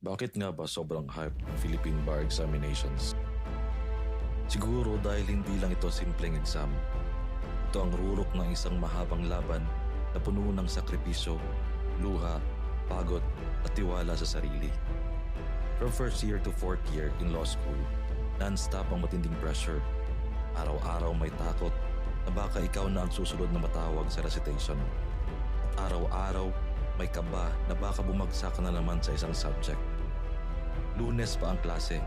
Bakit nga ba sobrang hype ng Philippine Bar Examinations? Siguro dahil hindi lang ito simpleng exam. Ito ang rurok ng isang mahabang laban na puno ng sakripisyo, luha, pagod at tiwala sa sarili. From first year to fourth year in law school, non-stop ang matinding pressure. Araw-araw may takot na baka ikaw na ang susunod na matawag sa recitation. At araw-araw may kaba na baka bumagsak ka na naman sa isang subject. Lunes pa ang klase,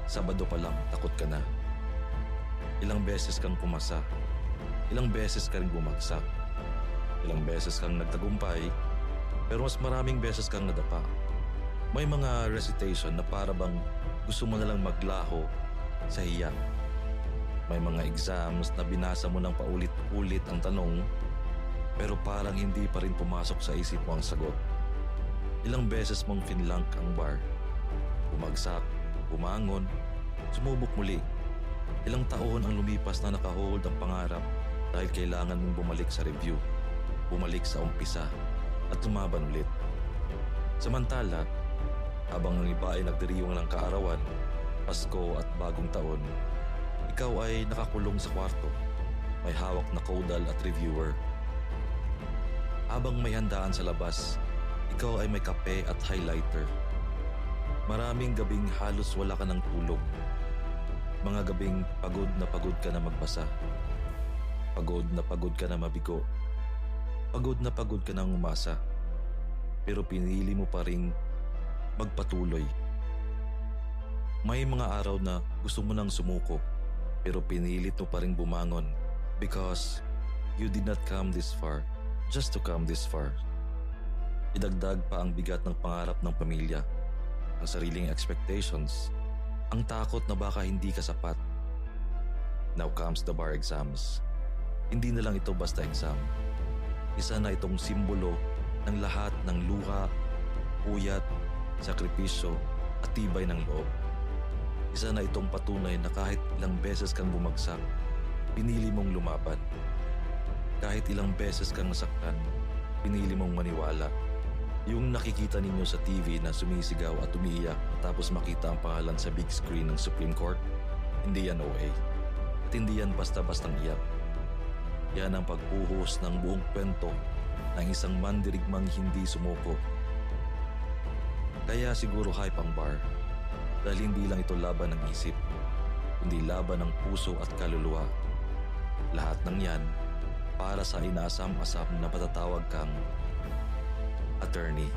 Sabado pa lang takot ka na. Ilang beses kang pumasa, ilang beses ka rin bumagsak. Ilang beses kang nagtagumpay, pero mas maraming beses kang nadapa. May mga recitation na para bang gusto mo nalang maglaho sa hiya. May mga exams na binasa mo ng paulit-ulit ang tanong, pero parang hindi pa rin pumasok sa isip mo ang sagot. Ilang beses mong finlank ang bar. Bumagsak, bumangon, sumubok muli. Ilang taon ang lumipas na nakahold ang pangarap dahil kailangan mong bumalik sa review, bumalik sa umpisa, at lumaban ulit. Samantala, habang ang iba ay nagdiriwang ng kaarawan, Pasko at bagong taon, ikaw ay nakakulong sa kwarto, may hawak na caudal at reviewer. Habang may handaan sa labas, ikaw ay may kape at highlighter. Maraming gabing halos wala ka ng tulog. Mga gabing pagod ka na magbasa. Pagod ka na mabigo. Pagod ka na umasa. Pero pinili mo pa ring magpatuloy. May mga araw na gusto mo nang sumuko, pero pinilit mo pa ring bumangon because you did not come this far just to come this far. Idagdag pa ang bigat ng pangarap ng pamilya, ang sariling expectations, ang takot na baka hindi ka sapat. Now comes the bar exams. Hindi na lang ito basta exam. Isa na itong simbolo ng lahat ng luha, puyat, sakripisyo at tibay ng loob. Isa na itong patunay na kahit ilang beses kang bumagsak, pinili mong lumaban. Kahit ilang beses kang nasaktan, pinili mong maniwala. Yung nakikita ninyo sa TV na sumisigaw at umiiyak tapos makita ang pangalan sa big screen ng Supreme Court, hindi yan OA. At hindi yan basta-bastang iyak. Yan ang pagbuhos ng buong kwento ng isang mandirigmang hindi sumuko. Kaya siguro hype ang bar dahil hindi lang ito laban ng isip, kundi laban ng puso at kaluluwa. Lahat ng yan para sa inaasam-asam na patatawag kang attorney.